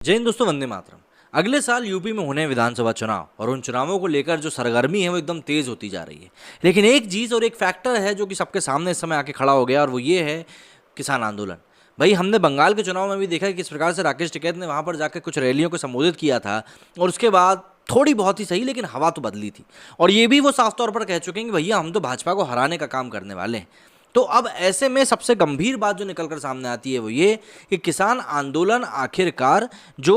जय हिंद दोस्तों, वंदे मातरम। अगले साल यूपी में होने विधानसभा चुनाव और उन चुनावों को लेकर जो सरगर्मी है वो एकदम तेज होती जा रही है। लेकिन एक चीज़ और एक फैक्टर है जो कि सबके सामने इस समय आके खड़ा हो गया और वो ये है किसान आंदोलन। भाई, हमने बंगाल के चुनाव में भी देखा कि किस प्रकार से राकेश टिकैत ने वहाँ पर जाकर कुछ रैलियों को संबोधित किया था और उसके बाद थोड़ी बहुत ही सही लेकिन हवा तो बदली थी। और ये भी वो साफ तौर पर कह चुके हैं कि भैया हम तो भाजपा को हराने का काम करने वाले हैं। तो अब ऐसे में सबसे गंभीर बात जो निकलकर सामने आती है वो ये कि किसान आंदोलन आखिरकार जो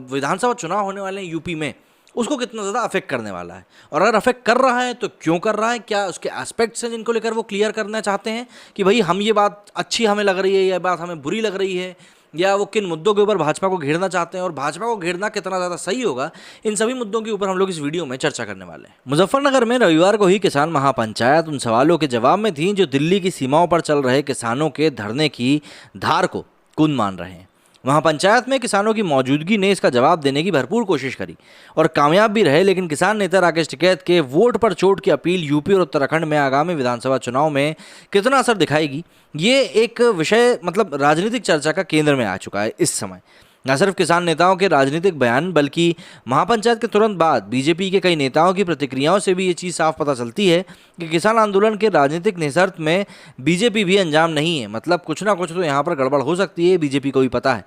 विधानसभा चुनाव होने वाले हैं यूपी में, उसको कितना ज़्यादा अफेक्ट करने वाला है। और अगर अफेक्ट कर रहा है तो क्यों कर रहा है, क्या उसके एस्पेक्ट्स हैं जिनको लेकर वो क्लियर करना चाहते हैं कि भाई हम ये बात अच्छी हमें लग रही है, ये बात हमें बुरी लग रही है, या वो किन मुद्दों के ऊपर भाजपा को घेरना चाहते हैं और भाजपा को घेरना कितना ज़्यादा सही होगा। इन सभी मुद्दों के ऊपर हम लोग इस वीडियो में चर्चा करने वाले हैं। मुजफ्फरनगर में रविवार को ही किसान महापंचायत उन सवालों के जवाब में थी जो दिल्ली की सीमाओं पर चल रहे किसानों के धरने की धार को कुंद मान रहे हैं। महापंचायत में किसानों की मौजूदगी ने इसका जवाब देने की भरपूर कोशिश करी और कामयाब भी रहे। लेकिन किसान नेता राकेश टिकैत के वोट पर चोट की अपील यूपी और उत्तराखंड में आगामी विधानसभा चुनाव में कितना असर दिखाएगी, ये एक विषय राजनीतिक चर्चा का केंद्र में आ चुका है इस समय। न सिर्फ किसान नेताओं के राजनीतिक बयान बल्कि महापंचायत के तुरंत बाद बीजेपी के कई नेताओं की प्रतिक्रियाओं से भी ये चीज़ साफ पता चलती है कि किसान आंदोलन के राजनीतिक निसर्त में बीजेपी भी अंजाम नहीं है। कुछ ना कुछ तो यहाँ पर गड़बड़ हो सकती है, बीजेपी को भी पता है।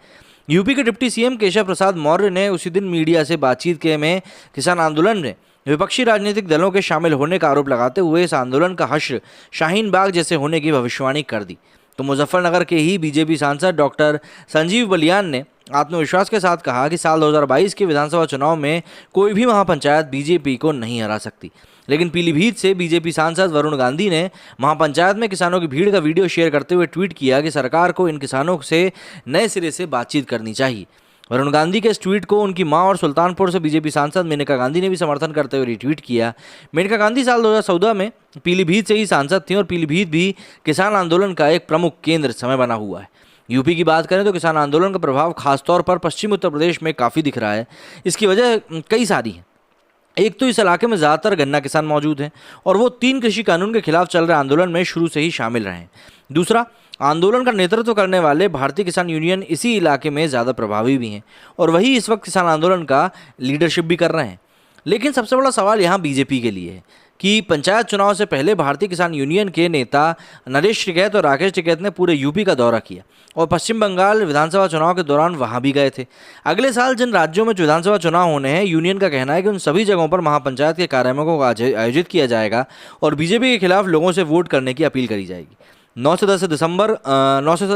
यूपी के डिप्टी सीएम केशव प्रसाद मौर्य ने उसी दिन मीडिया से बातचीत के में किसान आंदोलन में विपक्षी राजनीतिक दलों के शामिल होने का आरोप लगाते हुए इस आंदोलन का हश्र शाहीन बाग जैसे होने की भविष्यवाणी कर दी। तो मुजफ्फरनगर के ही बीजेपी सांसद डॉक्टर संजीव बलियान ने आत्मविश्वास के साथ कहा कि साल 2022 के विधानसभा चुनाव में कोई भी महापंचायत बीजेपी को नहीं हरा सकती। लेकिन पीलीभीत से बीजेपी सांसद वरुण गांधी ने महापंचायत में किसानों की भीड़ का वीडियो शेयर करते हुए ट्वीट किया कि सरकार को इन किसानों से नए सिरे से बातचीत करनी चाहिए। वरुण गांधी के इस ट्वीट को उनकी मां और सुल्तानपुर से बीजेपी सांसद मेनका गांधी ने भी समर्थन करते हुए रिट्वीट किया। मेनका गांधी साल 2014 में पीलीभीत से ही सांसद थी और पीलीभीत भी किसान आंदोलन का एक प्रमुख केंद्र समय बना हुआ है। यूपी की बात करें तो किसान आंदोलन का प्रभाव खासतौर पर पश्चिमी उत्तर प्रदेश में काफ़ी दिख रहा है। इसकी वजह कई सारी हैं। एक तो इस इलाके में ज़्यादातर गन्ना किसान मौजूद हैं और वो 3 कृषि कानून के खिलाफ चल रहे आंदोलन में शुरू से ही शामिल रहे हैं। दूसरा, आंदोलन का नेतृत्व करने वाले भारतीय किसान यूनियन इसी इलाके में ज़्यादा प्रभावी भी हैं और वही इस वक्त किसान आंदोलन का लीडरशिप भी कर रहे हैं। लेकिन सबसे बड़ा सवाल यहाँ बीजेपी के लिए है कि पंचायत चुनाव से पहले भारतीय किसान यूनियन के नेता नरेश टिकैत और राकेश टिकैत ने पूरे यूपी का दौरा किया और पश्चिम बंगाल विधानसभा चुनाव के दौरान वहां भी गए थे। अगले साल जिन राज्यों में विधानसभा चुनाव होने हैं, यूनियन का कहना है कि उन सभी जगहों पर महापंचायत के कार्यालयों को आयोजित किया जाएगा और बीजेपी के खिलाफ लोगों से वोट करने की अपील करी जाएगी। 9 से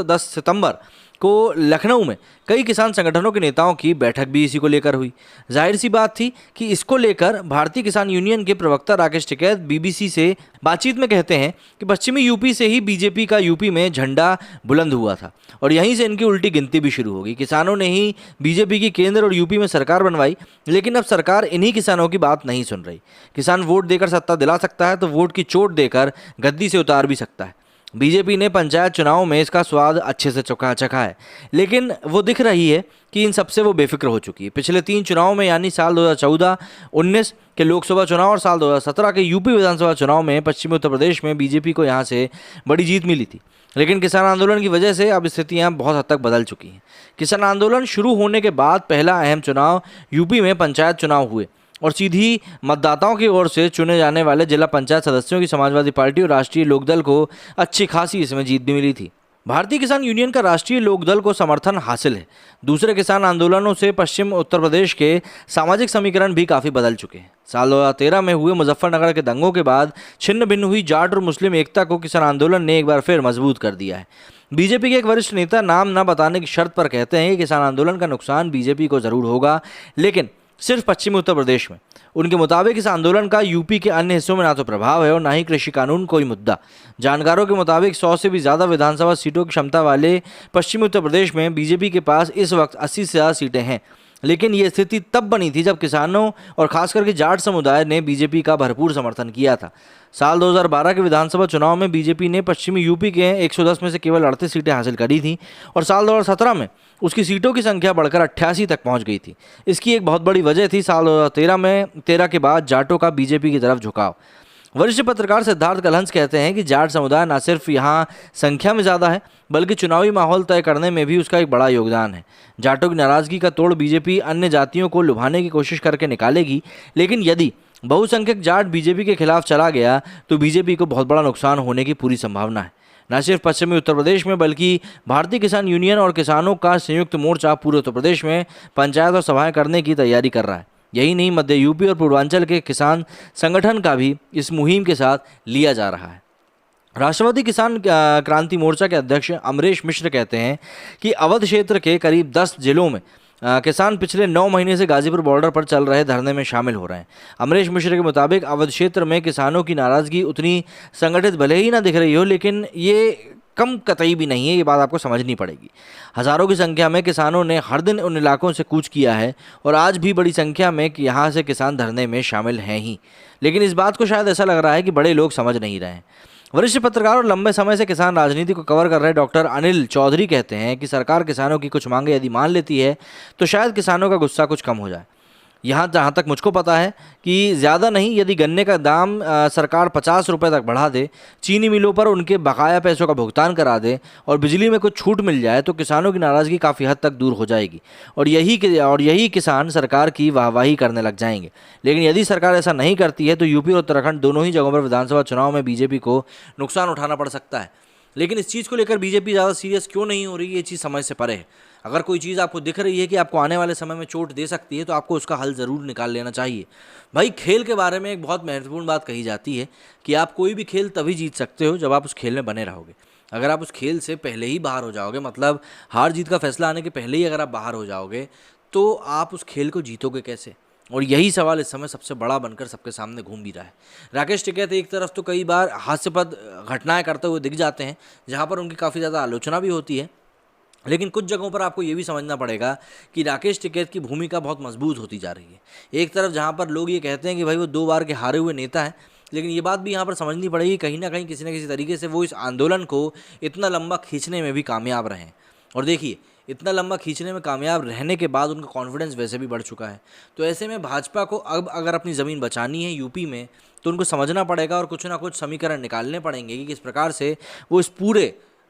10 सितंबर को लखनऊ में कई किसान संगठनों के नेताओं की बैठक भी इसी को लेकर हुई। जाहिर सी बात थी कि इसको लेकर भारतीय किसान यूनियन के प्रवक्ता राकेश टिकैत बीबीसी से बातचीत में कहते हैं कि पश्चिमी यूपी से ही बीजेपी का यूपी में झंडा बुलंद हुआ था और यहीं से इनकी उल्टी गिनती भी शुरू होगी। किसानों ने ही बीजेपी की केंद्र और यूपी में सरकार बनवाई, लेकिन अब सरकार इन्हीं किसानों की बात नहीं सुन रही। किसान वोट देकर सत्ता दिला सकता है तो वोट की चोट देकर गद्दी से उतार भी सकता है। बीजेपी ने पंचायत चुनाव में इसका स्वाद अच्छे से चखा है, लेकिन वो दिख रही है कि इन सबसे वो बेफिक्र हो चुकी है। पिछले 3 चुनाव में यानी साल 2014-19 के लोकसभा चुनाव और साल 2017 के यूपी विधानसभा चुनाव में पश्चिमी उत्तर प्रदेश में बीजेपी को यहाँ से बड़ी जीत मिली थी। लेकिन किसान आंदोलन की वजह से अब स्थितियाँ बहुत हद तक बदल चुकी हैं। किसान आंदोलन शुरू होने के बाद पहला अहम चुनाव यूपी में पंचायत चुनाव हुए और सीधी मतदाताओं की ओर से चुने जाने वाले जिला पंचायत सदस्यों की समाजवादी पार्टी और राष्ट्रीय लोकदल को अच्छी खासी इसमें जीत भी मिली थी। भारतीय किसान यूनियन का राष्ट्रीय लोकदल को समर्थन हासिल है। दूसरे किसान आंदोलनों से पश्चिम उत्तर प्रदेश के सामाजिक समीकरण भी काफ़ी बदल चुके हैं। साल 2013 में हुए मुजफ्फरनगर के दंगों के बाद छिन्न भिन्न हुई जाट और मुस्लिम एकता को किसान आंदोलन ने एक बार फिर मजबूत कर दिया है। बीजेपी के एक वरिष्ठ नेता नाम न बताने की शर्त पर कहते हैं कि किसान आंदोलन का नुकसान बीजेपी को जरूर होगा, लेकिन सिर्फ पश्चिमी उत्तर प्रदेश में। उनके मुताबिक इस आंदोलन का यूपी के अन्य हिस्सों में ना तो प्रभाव है और ना ही कृषि कानून कोई मुद्दा। जानकारों के मुताबिक 100 से भी ज़्यादा विधानसभा सीटों की क्षमता वाले पश्चिमी उत्तर प्रदेश में बीजेपी के पास इस वक्त 80 से ज़्यादा सीटें हैं। लेकिन ये स्थिति तब बनी थी जब किसानों और खासकर के जाट समुदाय ने बीजेपी का भरपूर समर्थन किया था। साल 2012 के विधानसभा चुनाव में बीजेपी ने पश्चिमी यूपी के 110 में से केवल 38 सीटें हासिल करी थी और साल 2017 में उसकी सीटों की संख्या बढ़कर 88 तक पहुंच गई थी। इसकी एक बहुत बड़ी वजह थी साल 2013 में 13 के बाद जाटों का बीजेपी की तरफ झुकाव। वरिष्ठ पत्रकार सिद्धार्थ कलहंस कहते हैं कि जाट समुदाय न सिर्फ यहाँ संख्या में ज़्यादा है, बल्कि चुनावी माहौल तय करने में भी उसका एक बड़ा योगदान है। जाटों की नाराज़गी का तोड़ बीजेपी अन्य जातियों को लुभाने की कोशिश करके निकालेगी, लेकिन यदि बहुसंख्यक जाट बीजेपी के खिलाफ चला गया तो बीजेपी को बहुत बड़ा नुकसान होने की पूरी संभावना है। न सिर्फ पश्चिमी उत्तर प्रदेश में, बल्कि भारतीय किसान यूनियन और किसानों का संयुक्त मोर्चा पूरे उत्तर प्रदेश में पंचायत और सभाएं करने की तैयारी कर रहा है। यही नहीं, मध्य यूपी और पूर्वांचल के किसान संगठन का भी इस मुहिम के साथ लिया जा रहा है। राष्ट्रवादी किसान क्रांति मोर्चा के अध्यक्ष अमरेश मिश्र कहते हैं कि अवध क्षेत्र के करीब 10 जिलों में किसान पिछले 9 महीने से गाजीपुर बॉर्डर पर चल रहे धरने में शामिल हो रहे हैं। अमरेश मिश्र के मुताबिक अवध क्षेत्र में किसानों की नाराज़गी उतनी संगठित भले ही ना दिख रही हो, लेकिन ये कम कतई भी नहीं है। ये बात आपको समझनी पड़ेगी। हज़ारों की संख्या में किसानों ने हर दिन उन इलाकों से कूच किया है और आज भी बड़ी संख्या में यहाँ से किसान धरने में शामिल हैं ही, लेकिन इस बात को शायद ऐसा लग रहा है कि बड़े लोग समझ नहीं रहे हैं। वरिष्ठ पत्रकार और लंबे समय से किसान राजनीति को कवर कर रहे डॉक्टर अनिल चौधरी कहते हैं कि सरकार किसानों की कुछ मांगे यदि मान लेती है तो शायद किसानों का गुस्सा कुछ कम हो जाए। जहाँ तक मुझको पता है कि ज़्यादा नहीं, यदि गन्ने का दाम सरकार 50 रुपये तक बढ़ा दे, चीनी मिलों पर उनके बकाया पैसों का भुगतान करा दे और बिजली में कुछ छूट मिल जाए तो किसानों की नाराज़गी काफ़ी हद तक दूर हो जाएगी और यही किसान सरकार की वाहवाही करने लग जाएंगे। लेकिन यदि सरकार ऐसा नहीं करती है तो यूपी और उत्तराखंड दोनों ही जगहों पर विधानसभा चुनाव में बीजेपी को नुकसान उठाना पड़ सकता है। लेकिन इस चीज़ को लेकर बीजेपी ज़्यादा सीरियस क्यों नहीं हो रही, ये चीज़ समझ से परे है। अगर कोई चीज़ आपको दिख रही है कि आपको आने वाले समय में चोट दे सकती है तो आपको उसका हल ज़रूर निकाल लेना चाहिए। भाई, खेल के बारे में एक बहुत महत्वपूर्ण बात कही जाती है कि आप कोई भी खेल तभी जीत सकते हो जब आप उस खेल में बने रहोगे। अगर आप उस खेल से पहले ही बाहर हो जाओगे, मतलब हार जीत का फैसला आने के पहले ही अगर आप बाहर हो जाओगे, तो आप उस खेल को जीतोगे कैसे? और यही सवाल इस समय सबसे बड़ा बनकर सबके सामने घूम भी रहा है। राकेश टिकैत एक तरफ तो कई बार हास्यास्पद घटनाएं करते हुए दिख जाते हैं, जहां पर उनकी काफ़ी ज़्यादा आलोचना भी होती है, लेकिन कुछ जगहों पर आपको ये भी समझना पड़ेगा कि राकेश टिकैत की भूमिका बहुत मजबूत होती जा रही है। एक तरफ जहाँ पर लोग ये कहते हैं कि भाई वो 2 बार के हारे हुए नेता हैं, लेकिन ये बात भी यहाँ पर समझनी पड़ेगी कहीं ना कहीं किसी न किसी तरीके से वो इस आंदोलन को इतना लंबा खींचने में भी कामयाब रहे हैं। और देखिए, इतना लंबा खींचने में कामयाब रहने के बाद उनका कॉन्फिडेंस वैसे भी बढ़ चुका है। तो ऐसे में भाजपा को अब अगर अपनी ज़मीन बचानी है यूपी में, तो उनको समझना पड़ेगा और कुछ ना कुछ समीकरण निकालने पड़ेंगे कि किस प्रकार से वो इस पूरे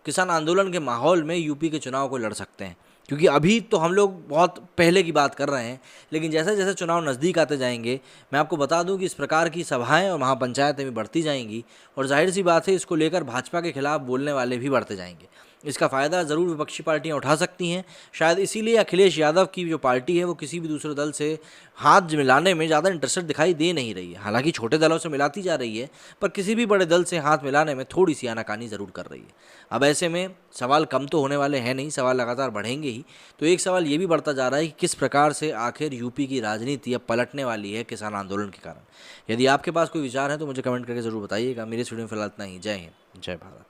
किसान आंदोलन के माहौल में यूपी के चुनाव को लड़ सकते हैं। क्योंकि अभी तो हम लोग बहुत पहले की बात कर रहे हैं, लेकिन जैसे जैसे चुनाव नज़दीक आते जाएंगे, मैं आपको बता दूं कि इस प्रकार की सभाएं और महापंचायतें भी बढ़ती जाएंगी और जाहिर सी बात है इसको लेकर भाजपा के खिलाफ बोलने वाले भी बढ़ते जाएंगे। इसका फ़ायदा ज़रूर विपक्षी पार्टियां उठा सकती हैं। शायद इसीलिए अखिलेश यादव की जो पार्टी है वो किसी भी दूसरे दल से हाथ मिलाने में ज़्यादा इंटरेस्टेड दिखाई दे नहीं रही है। हालांकि छोटे दलों से मिलाती जा रही है, पर किसी भी बड़े दल से हाथ मिलाने में थोड़ी सी आनाकानी ज़रूर कर रही है। अब ऐसे में सवाल कम तो होने वाले हैं नहीं, सवाल लगातार बढ़ेंगे ही। तो एक सवाल ये भी बढ़ता जा रहा है कि किस प्रकार से आखिर यूपी की राजनीति अब पलटने वाली है किसान आंदोलन के कारण। यदि आपके पास कोई विचार है तो मुझे कमेंट करके ज़रूर बताइएगा। मेरे इस वीडियो में फिलहाल इतना ही। जय हिंद, जय भारत।